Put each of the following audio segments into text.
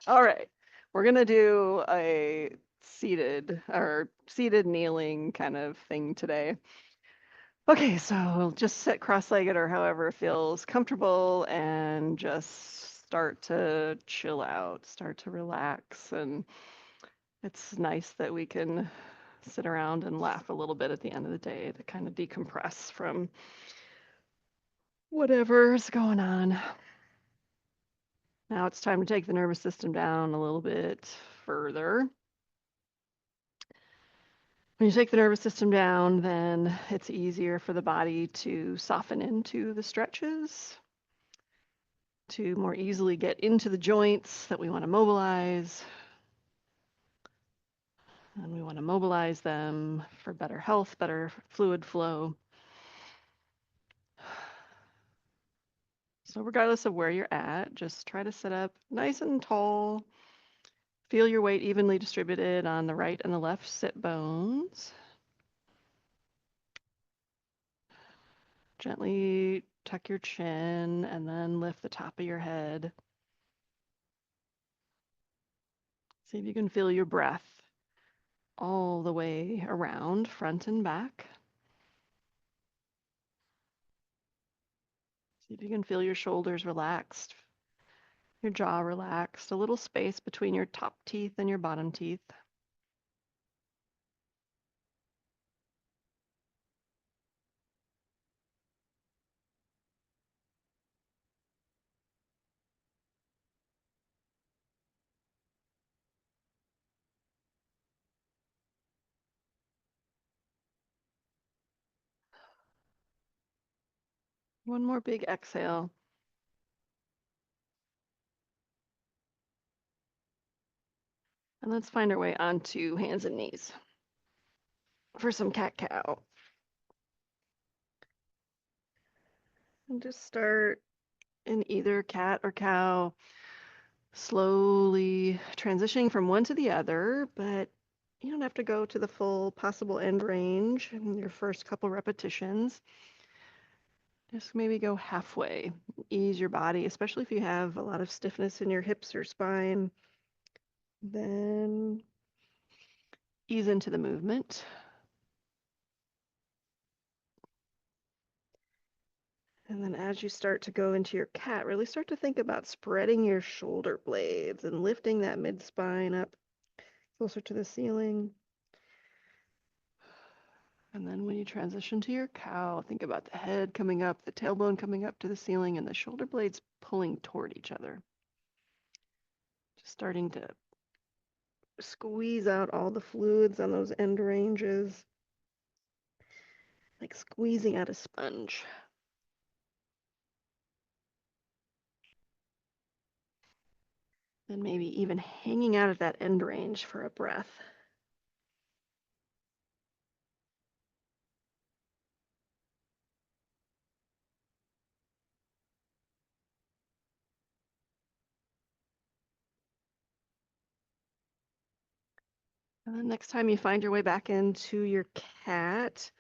All right, we're gonna do a seated kneeling kind of thing today. Okay, so we'll just sit cross-legged or however feels comfortable and just start to chill out, start to relax. And it's nice that we can sit around and laugh a little bit at the end of the day to kind of decompress from whatever's going on. Now it's time to take the nervous system down a little bit further. When you take the nervous system down, then it's easier for the body to soften into the stretches, to more easily get into the joints that we want to mobilize. And we want to mobilize them for better health, better fluid flow. So regardless of where you're at, just try to sit up nice and tall. Feel your weight evenly distributed on the right and the left sit bones. Gently tuck your chin and then lift the top of your head. See if you can feel your breath all the way around, front and back. See if you can feel your shoulders relaxed, your jaw relaxed, a little space between your top teeth and your bottom teeth. One more big exhale. And let's find our way onto hands and knees for some cat-cow. And just start in either cat or cow, slowly transitioning from one to the other, but you don't have to go to the full possible end range in your first couple repetitions. Just maybe go halfway. Ease your body, especially if you have a lot of stiffness in your hips or spine. Then ease into the movement. And then as you start to go into your cat, really start to think about spreading your shoulder blades and lifting that mid-spine up closer to the ceiling. And then when you transition to your cow, think about the head coming up, the tailbone coming up to the ceiling, and the shoulder blades pulling toward each other. Just starting to squeeze out all the fluids on those end ranges, like squeezing out a sponge. And maybe even hanging out at that end range for a breath. And then next time you find your way back into your cat,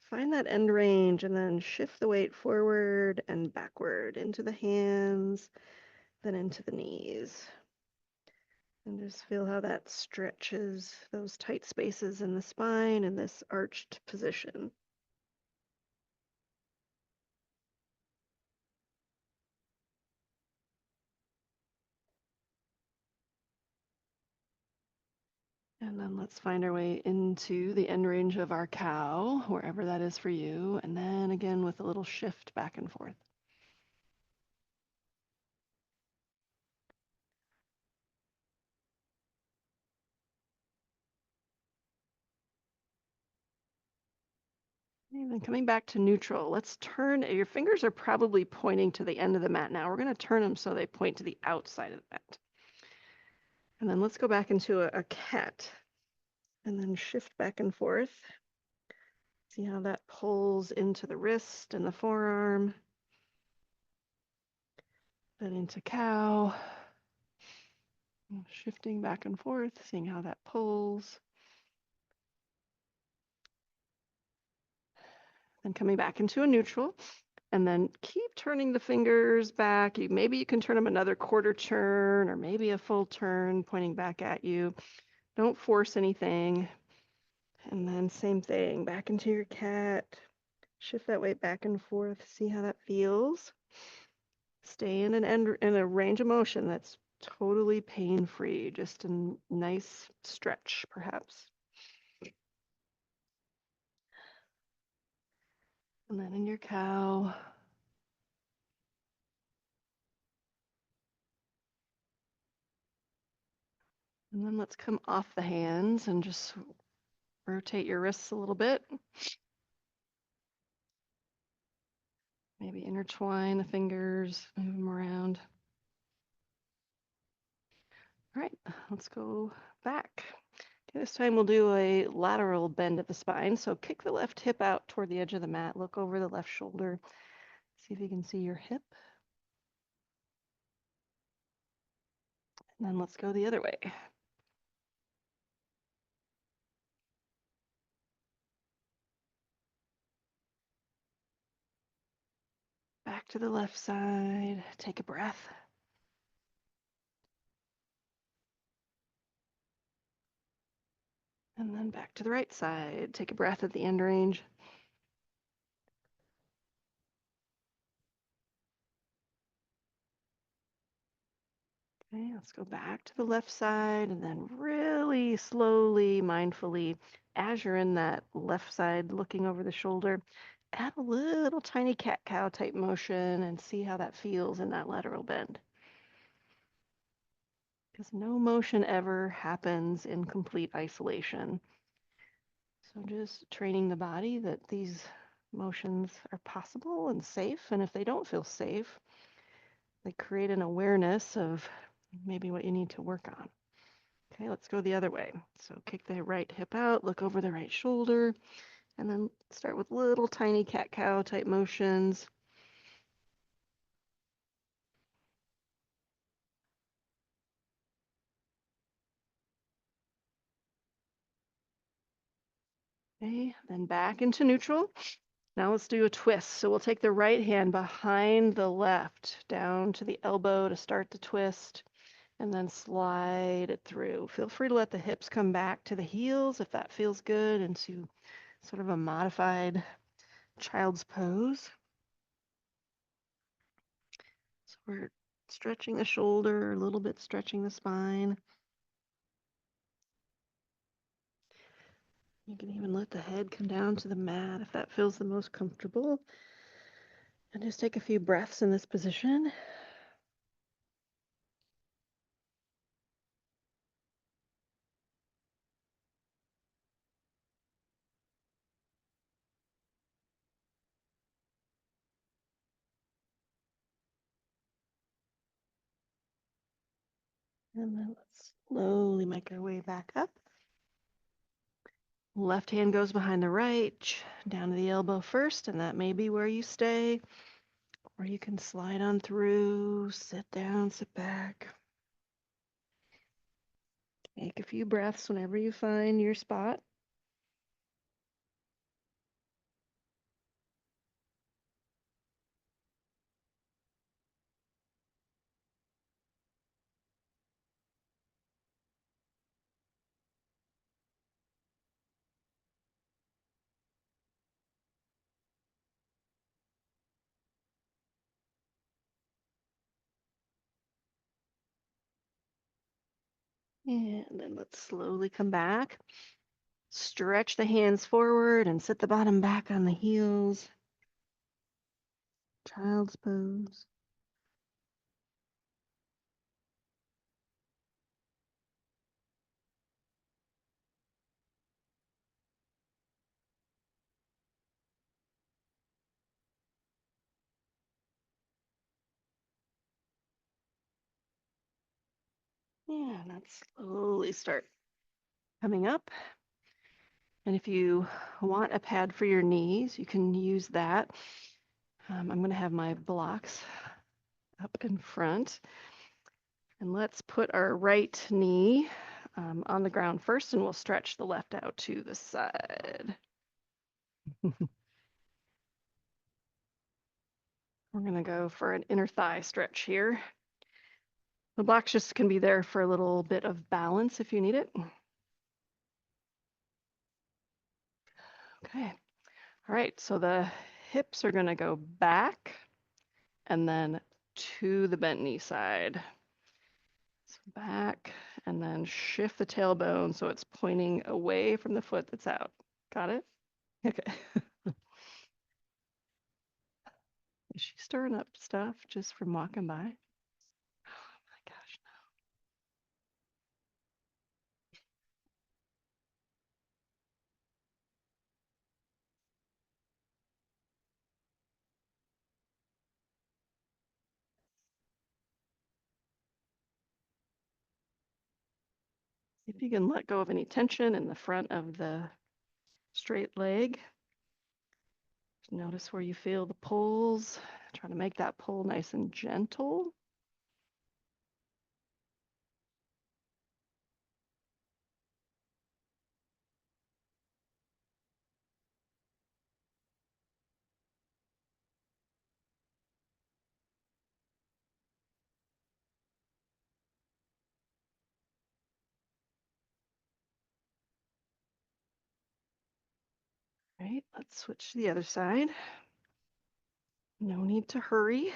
find that end range and then shift the weight forward and backward into the hands, then into the knees. And just feel how that stretches those tight spaces in the spine in this arched position. And then let's find our way into the end range of our cow, wherever that is for you. And then again with a little shift back and forth. And then coming back to neutral, let's turn, your fingers are probably pointing to the end of the mat now. We're going to turn them so they point to the outside of the mat. And then let's go back into a cat and then shift back and forth. See how that pulls into the wrist and the forearm. Then into cow. Shifting back and forth, seeing how that pulls. Then coming back into a neutral. And then keep turning the fingers back. Maybe you can turn them another quarter turn or maybe a full turn pointing back at you. Don't force anything. And then same thing, back into your cat. Shift that weight back and forth. See how that feels. Stay in a range of motion that's totally pain-free. Just a nice stretch, perhaps. And then in your cow. And then let's come off the hands and just rotate your wrists a little bit. Maybe intertwine the fingers, move them around. All right, let's go back. Okay, this time we'll do a lateral bend of the spine. So kick the left hip out toward the edge of the mat. Look over the left shoulder. See if you can see your hip. And then let's go the other way. Back to the left side. Take a breath. And then back to the right side. Take a breath at the end range. Okay, let's go back to the left side and then really slowly, mindfully, as you're in that left side looking over the shoulder, add a little tiny cat-cow type motion and see how that feels in that lateral bend. Because no motion ever happens in complete isolation. So just training the body that these motions are possible and safe, and if they don't feel safe, they create an awareness of maybe what you need to work on. Okay, let's go the other way. So kick the right hip out, look over the right shoulder, and then start with little tiny cat-cow type motions. Okay, then back into neutral. Now let's do a twist. So we'll take the right hand behind the left down to the elbow to start the twist and then slide it through. Feel free to let the hips come back to the heels if that feels good into sort of a modified child's pose. So we're stretching the shoulder, a little bit stretching the spine. You can even let the head come down to the mat if that feels the most comfortable. And just take a few breaths in this position. And then let's slowly make our way back up. Left hand goes behind the right, down to the elbow first, and that may be where you stay. Or you can slide on through, sit down, sit back. Take a few breaths whenever you find your spot. And then let's slowly come back. Stretch the hands forward and sit the bottom back on the heels. Child's pose. Yeah, and let's slowly start coming up. And if you want a pad for your knees, you can use that. I'm going to have my blocks up in front. And let's put our right knee on the ground first, and we'll stretch the left out to the side. We're going to go for an inner thigh stretch here. The blocks just can be there for a little bit of balance if you need it. Okay. All right, so the hips are going to go back and then to the bent knee side. So back and then shift the tailbone so it's pointing away from the foot that's out. Got it? Okay. Is she stirring up stuff just from walking by? Oh my gosh. See if you can let go of any tension in the front of the straight leg. Just notice where you feel the pulls. Try to make that pull nice and gentle. All right, let's switch to the other side. No need to hurry.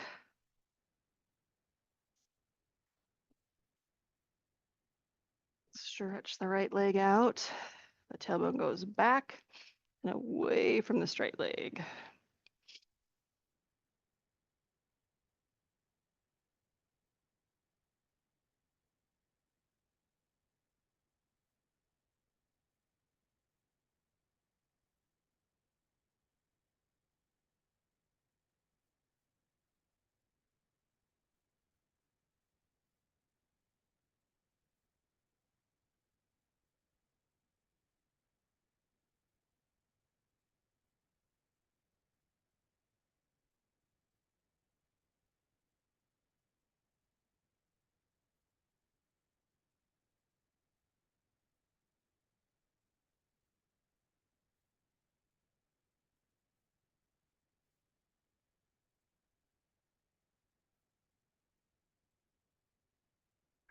Stretch the right leg out. The tailbone goes back and away from the straight leg.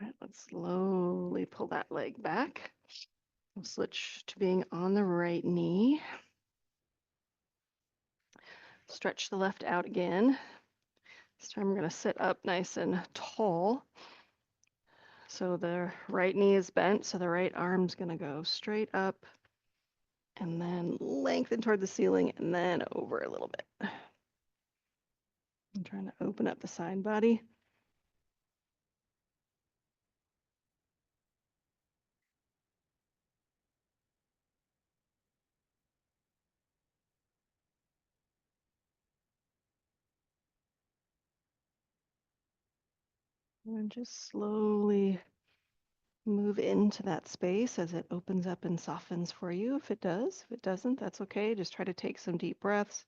All right, let's slowly pull that leg back. We'll switch to being on the right knee. Stretch the left out again. This time we're going to sit up nice and tall. So the right knee is bent, so the right arm's going to go straight up and then lengthen toward the ceiling and then over a little bit. I'm trying to open up the side body. And just slowly move into that space as it opens up and softens for you if it does. If it doesn't, that's okay. Just try to take some deep breaths.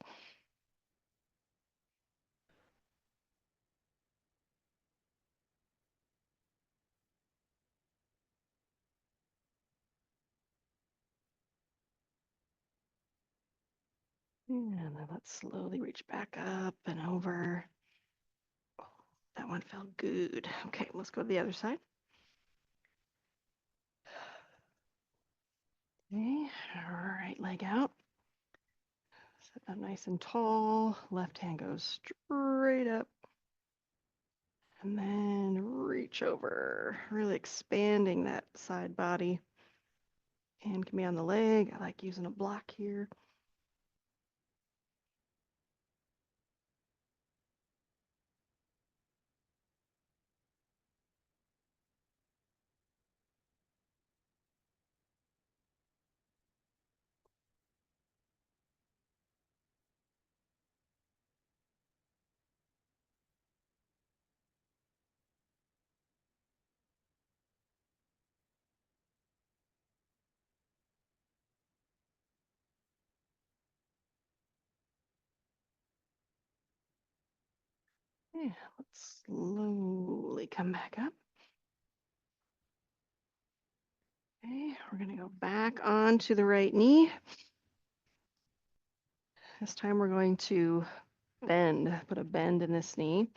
And then let's slowly reach back up and over. Oh, that one felt good. Okay, let's go to the other side. Okay, right leg out. Sit up nice and tall. Left hand goes straight up. And then reach over, really expanding that side body. Hand can be on the leg. I like using a block here. Yeah, let's slowly come back up. Okay, we're going to go back onto the right knee. This time we're going to bend. Put a bend in this knee.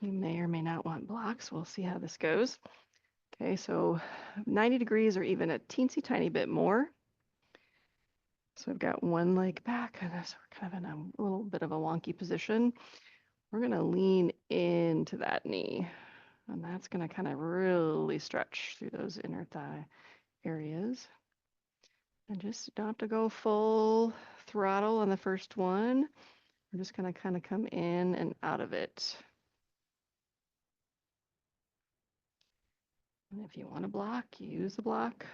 You may or may not want blocks. We'll see how this goes. Okay, so 90 degrees or even a teensy tiny bit more. So I've got one leg back, and so we're kind of in a little bit of a wonky position. We're going to lean into that knee, and that's going to kind of really stretch through those inner thigh areas. And just don't have to go full throttle on the first one. We're just going to kind of come in and out of it. And if you want to block, use the block.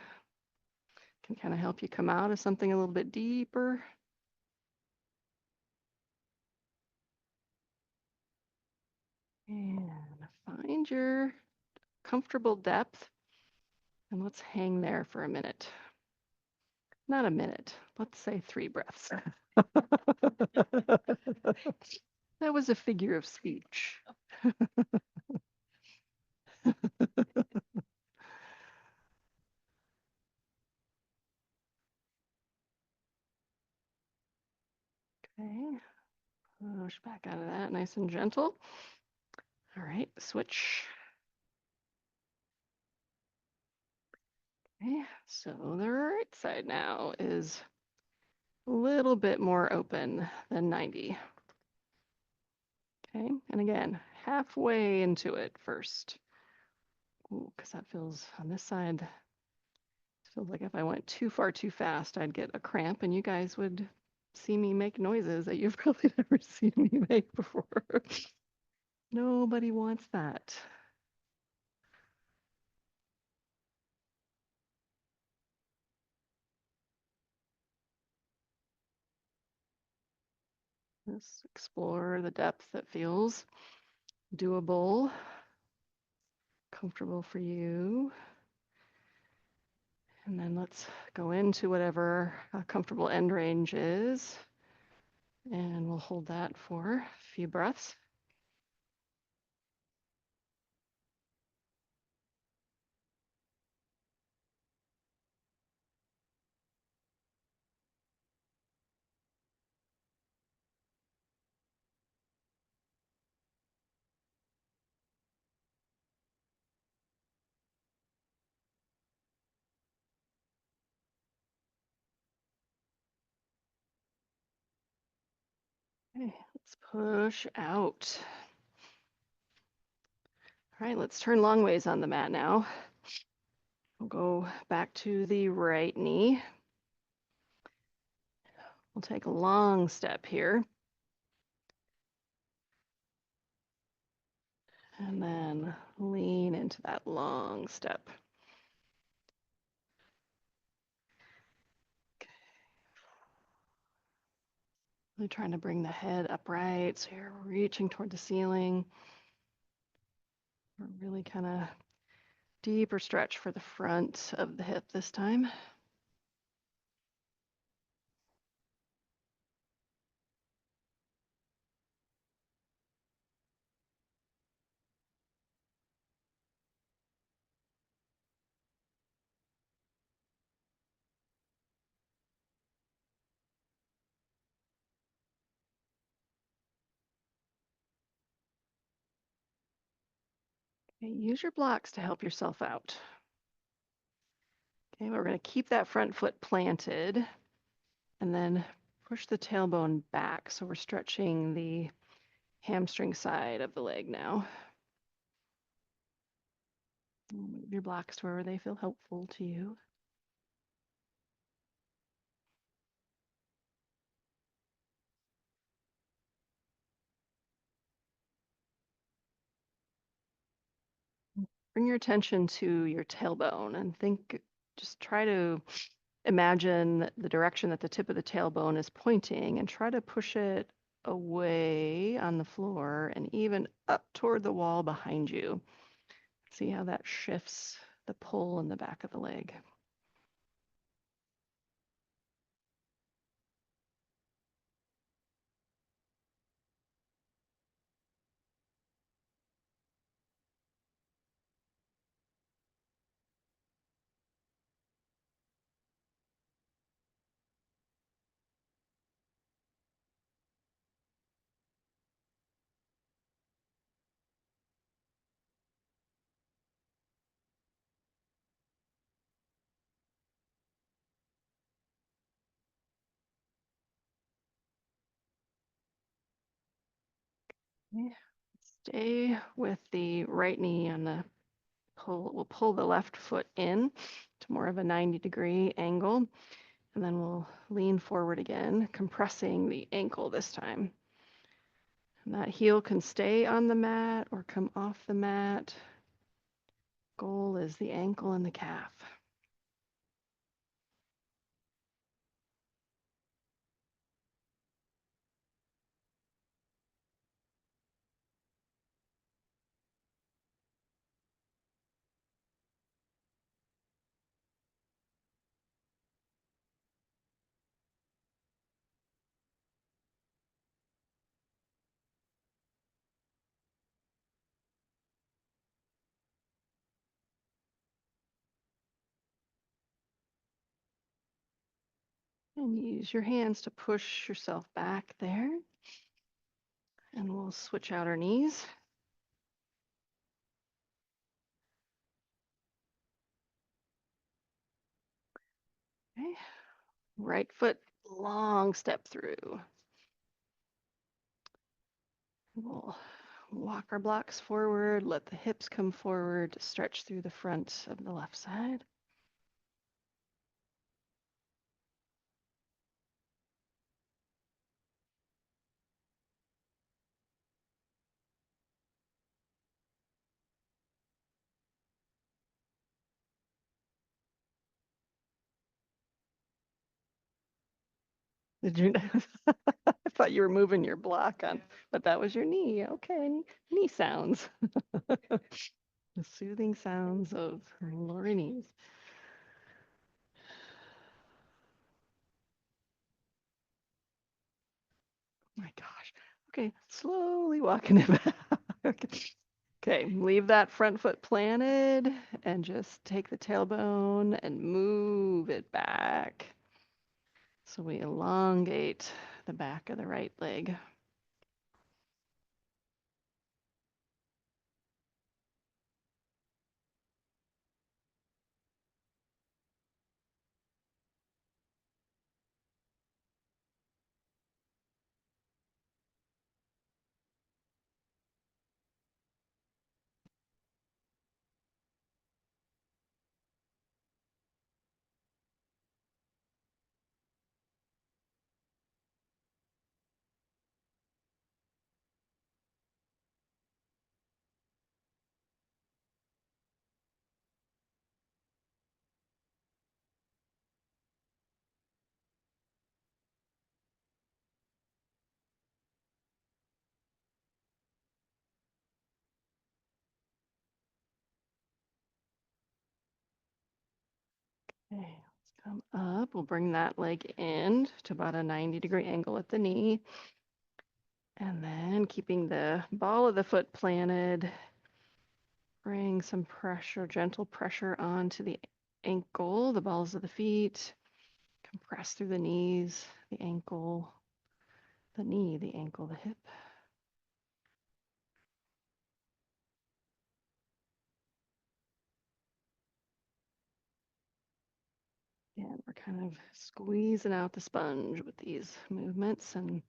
Can kind of help you come out of something a little bit deeper. And find your comfortable depth. And let's hang there for a minute. Not a minute. Let's say 3 breaths. That was a figure of speech. Okay, push back out of that, nice and gentle. All right, switch. Okay, so the right side now is a little bit more open than 90. Okay, and again, halfway into it first. Ooh, because that feels on this side, feels like if I went too far too fast, I'd get a cramp, and you guys would see me make noises that you've probably never seen me make before. Nobody wants that. Let's explore the depth that feels doable, comfortable for you. And then let's go into whatever a comfortable end range is. And we'll hold that for a few breaths. Okay, let's push out. All right, let's turn long ways on the mat now. We'll go back to the right knee. We'll take a long step here. And then lean into that long step. Really trying to bring the head upright. So you're reaching toward the ceiling. We're really kind of deeper stretch for the front of the hip this time. Okay, use your blocks to help yourself out. Okay, we're going to keep that front foot planted and then push the tailbone back. So we're stretching the hamstring side of the leg now. Move your blocks to wherever they feel helpful to you. Bring your attention to your tailbone and think, just try to imagine the direction that the tip of the tailbone is pointing and try to push it away on the floor and even up toward the wall behind you. See how that shifts the pull in the back of the leg. Okay. Stay with the right knee on the pull. We'll pull the left foot in to more of a 90-degree angle, and then we'll lean forward again, compressing the ankle this time. And that heel can stay on the mat or come off the mat. Goal is the ankle and the calf. And use your hands to push yourself back there. And we'll switch out our knees. Okay. Right foot, long step through. We'll walk our blocks forward, let the hips come forward, stretch through the front of the left side. Did you? I thought you were moving your block on, but that was your knee. Okay, knee sounds. The soothing sounds of lower knees. Oh my gosh. Okay, slowly walking it back. Okay, leave that front foot planted and just take the tailbone and move it back. So we elongate the back of the right leg. Okay, let's come up. We'll bring that leg in to about a 90-degree angle at the knee. And then keeping the ball of the foot planted, bring some pressure, gentle pressure onto the ankle, the balls of the feet. Compress through the knees, the ankle, the knee, the ankle, the hip. And we're kind of squeezing out the sponge with these movements and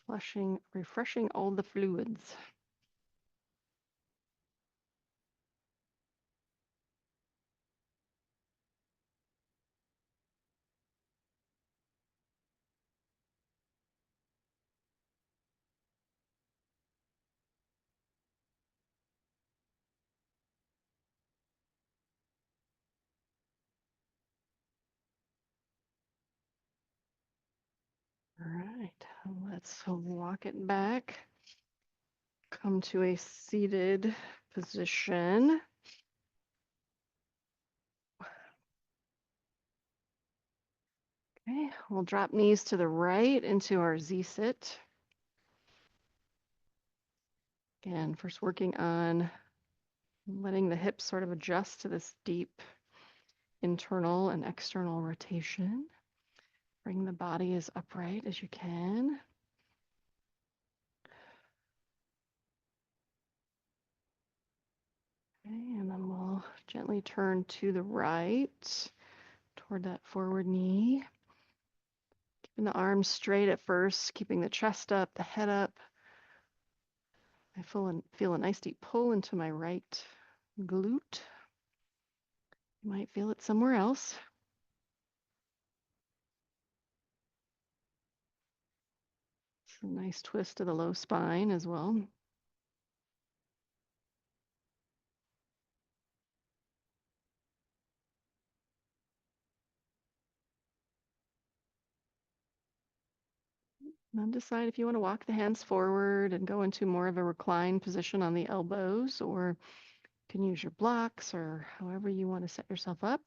flushing, refreshing all the fluids. All right, let's walk it back. Come to a seated position. Okay, we'll drop knees to the right into our Z-sit. Again, first working on letting the hips sort of adjust to this deep internal and external rotation. Bring the body as upright as you can. Okay, and then we'll gently turn to the right toward that forward knee. Keeping the arms straight at first, keeping the chest up, the head up. I feel a nice deep pull into my right glute. You might feel it somewhere else. It's a nice twist of the low spine as well. And then decide if you want to walk the hands forward and go into more of a reclined position on the elbows, or you can use your blocks or however you want to set yourself up.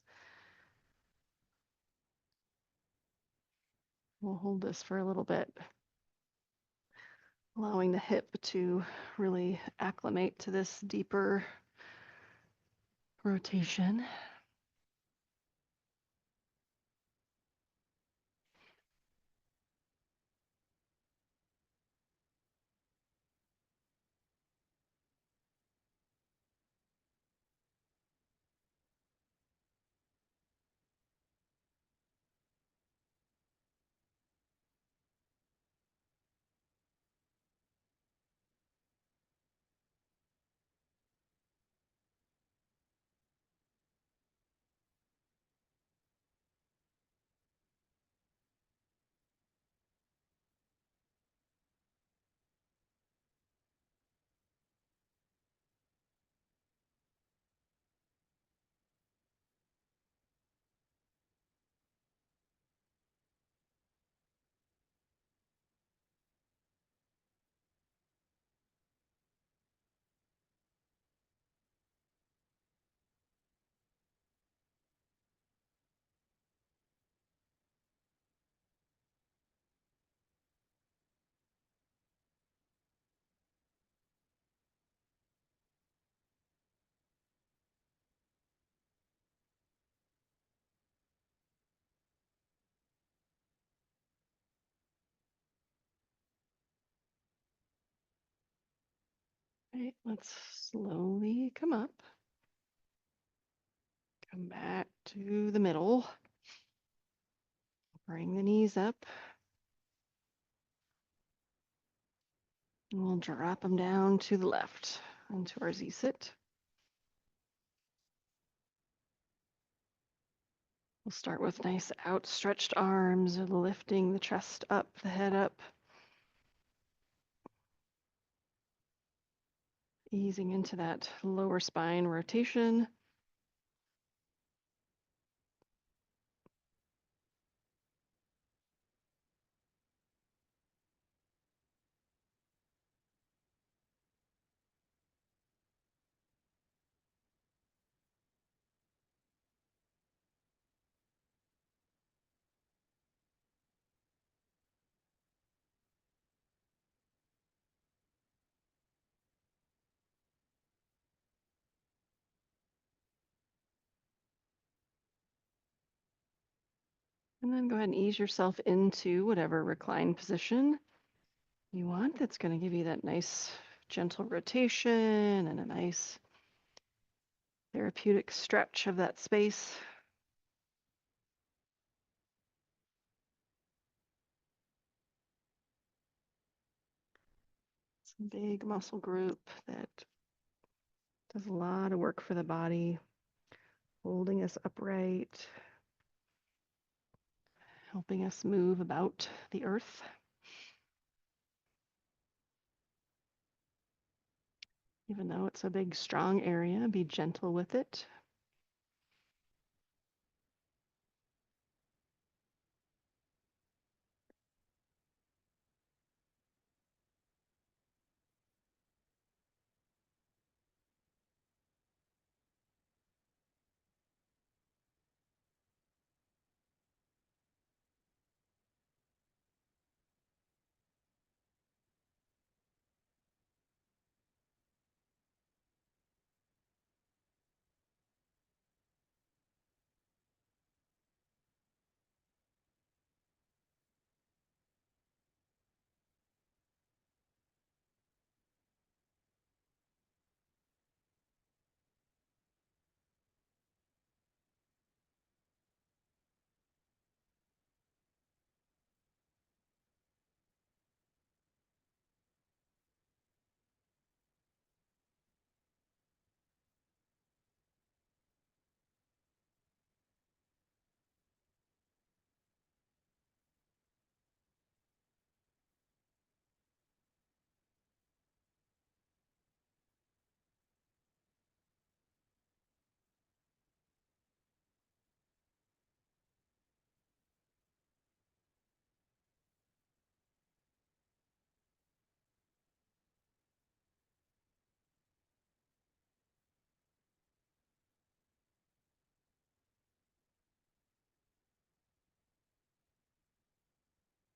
We'll hold this for a little bit, allowing the hip to really acclimate to this deeper rotation. Right, let's slowly come up. Come back to the middle. Bring the knees up. And we'll drop them down to the left into our Z-sit. We'll start with nice outstretched arms, lifting the chest up, the head up. Easing into that lower spine rotation. And then go ahead and ease yourself into whatever reclined position you want. That's going to give you that nice gentle rotation and a nice therapeutic stretch of that space. It's a big muscle group that does a lot of work for the body, holding us upright, helping us move about the earth. Even though it's a big, strong area, be gentle with it.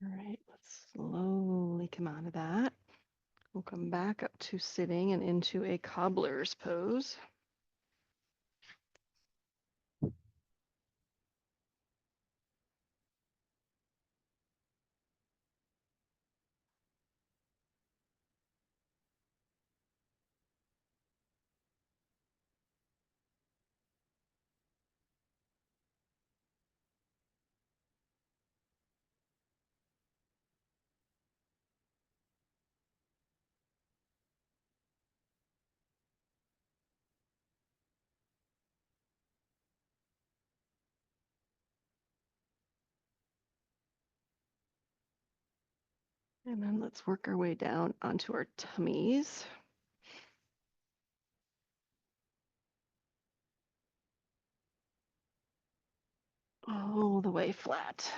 All right, let's slowly come out of that. We'll come back up to sitting and into a cobbler's pose. And then let's work our way down onto our tummies. All the way flat.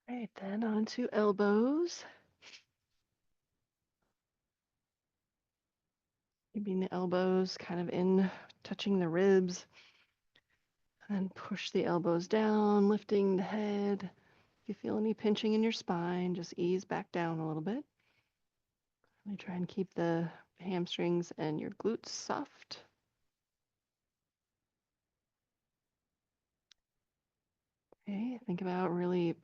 Right, then onto elbows. Keeping the elbows kind of in, touching the ribs. And push the elbows down, lifting the head. If you feel any pinching in your spine, just ease back down a little bit. Really try and keep the hamstrings and your glutes soft. Okay, think about really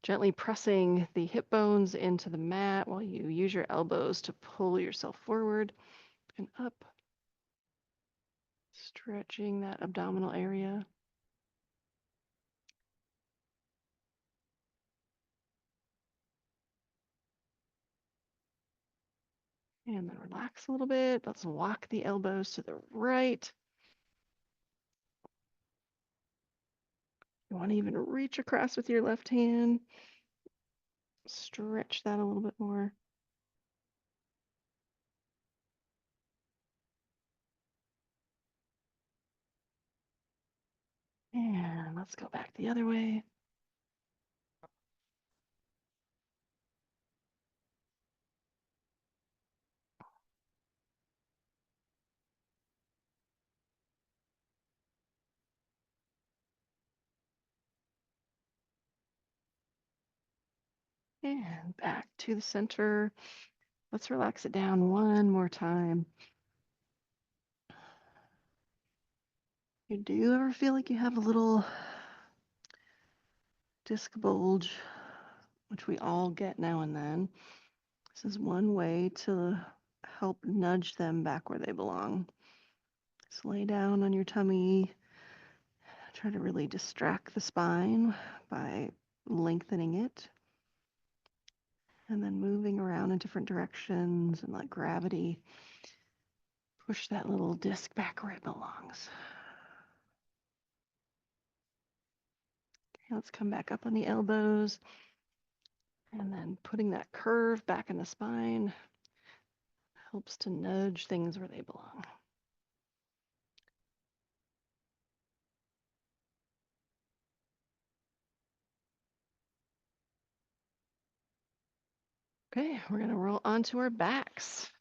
gently pressing the hip bones into the mat while you use your elbows to pull yourself forward and up, stretching that abdominal area. And then relax a little bit. Let's walk the elbows to the right. You want to even reach across with your left hand. Stretch that a little bit more. And let's go back the other way. And back to the center. Let's relax it down one more time. You do ever feel like you have a little disc bulge, which we all get now and then? This is one way to help nudge them back where they belong. Just lay down on your tummy. Try to really distract the spine by lengthening it. And then moving around in different directions and let gravity push that little disc back where it belongs. Okay, let's come back up on the elbows. And then putting that curve back in the spine helps to nudge things where they belong. Okay, we're going to roll onto our backs.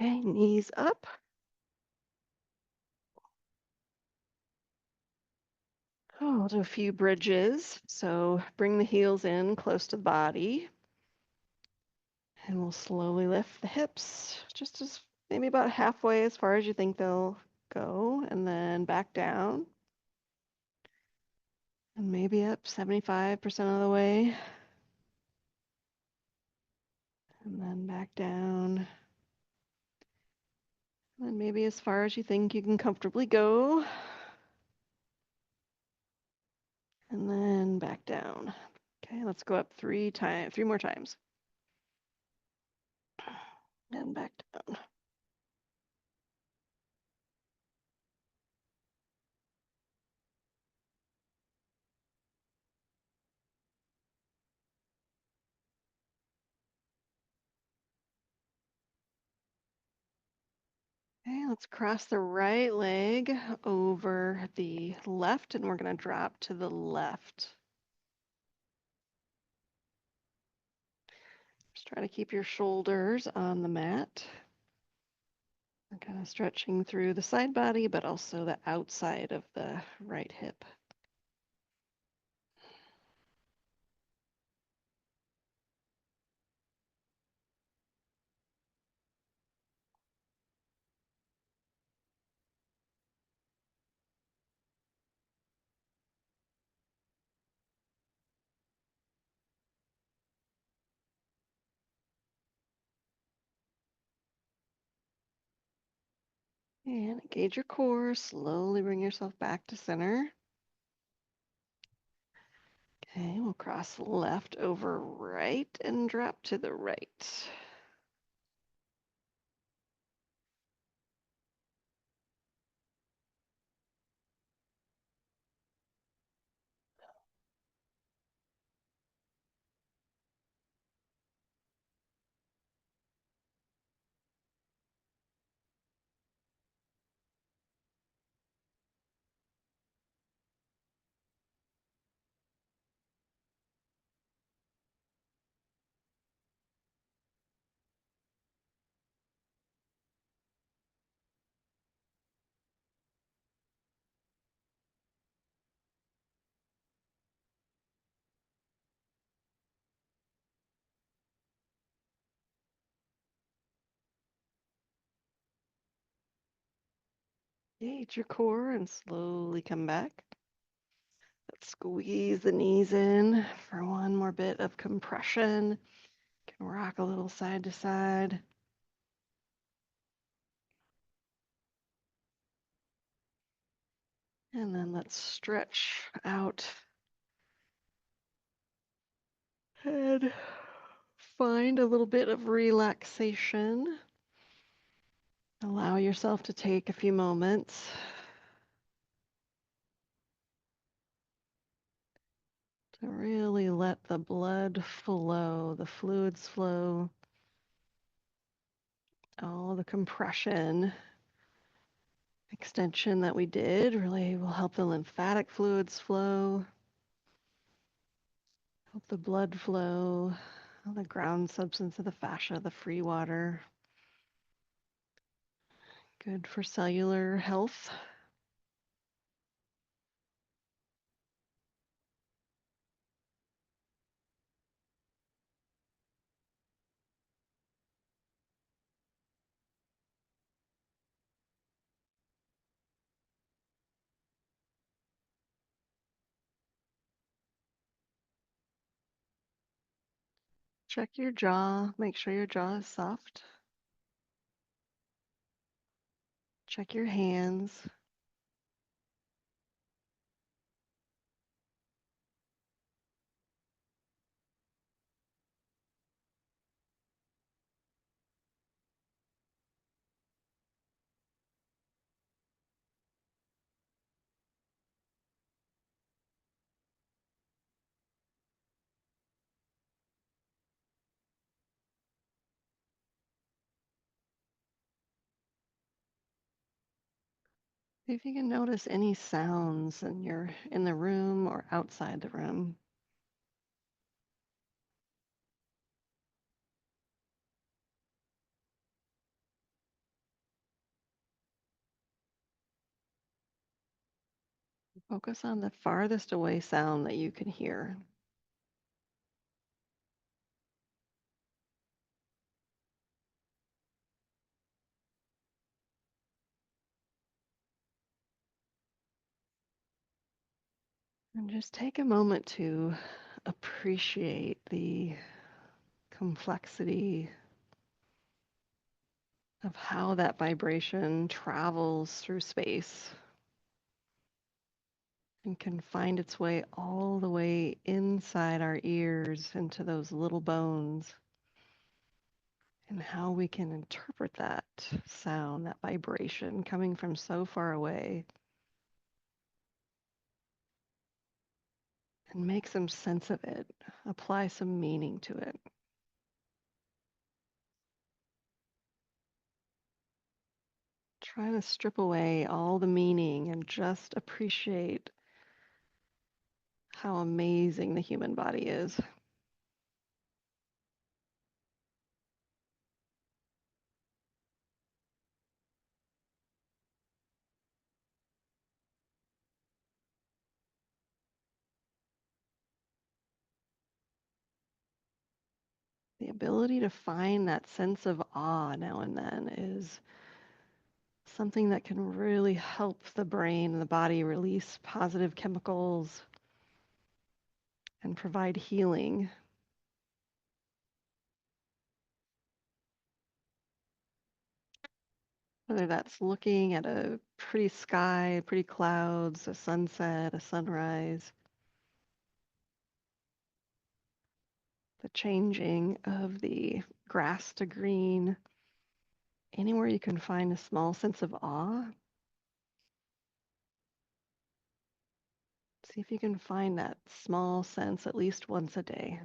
Okay, knees up. Oh, we'll do a few bridges. So bring the heels in close to the body. And we'll slowly lift the hips just as maybe about halfway as far as you think they'll go. And then back down. And maybe up 75% of the way. And then back down. And then maybe as far as you think you can comfortably go. And then back down. Okay, let's go up three more times. And back down. Okay, let's cross the right leg over the left, and we're going to drop to the left. Just try to keep your shoulders on the mat. And kind of stretching through the side body, but also the outside of the right hip. And engage your core, slowly bring yourself back to center. Okay, we'll cross left over right and drop to the right. Engage your core and slowly come back. Let's squeeze the knees in for one more bit of compression. Can rock a little side to side. And then let's stretch out and find a little bit of relaxation. Allow yourself to take a few moments to really let the blood flow, the fluids flow, all the compression, extension that we did really will help the lymphatic fluids flow, help the blood flow, all the ground substance of the fascia, the free water. Good for cellular health. Check your jaw, make sure your jaw is soft. Check your hands. See if you can notice any sounds in the room or outside the room. Focus on the farthest away sound that you can hear. And just take a moment to appreciate the complexity of how that vibration travels through space and can find its way all the way inside our ears into those little bones, and how we can interpret that sound, that vibration coming from so far away, and make some sense of it, apply some meaning to it. Try to strip away all the meaning and just appreciate how amazing the human body is. The ability to find that sense of awe now and then is something that can really help the brain and the body release positive chemicals and provide healing. Whether that's looking at a pretty sky, pretty clouds, a sunset, a sunrise, the changing of the grass to green, anywhere you can find a small sense of awe, see if you can find that small sense at least once a day.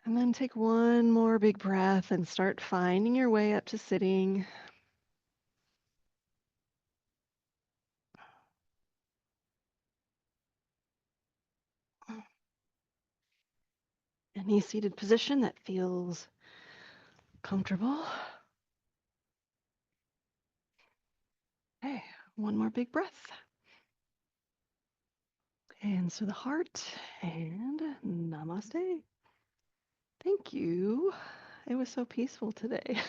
And then take one more big breath and start finding your way up to sitting. Any seated position that feels comfortable. Okay, one more big breath. Hands to the heart and namaste. Thank you. It was so peaceful today.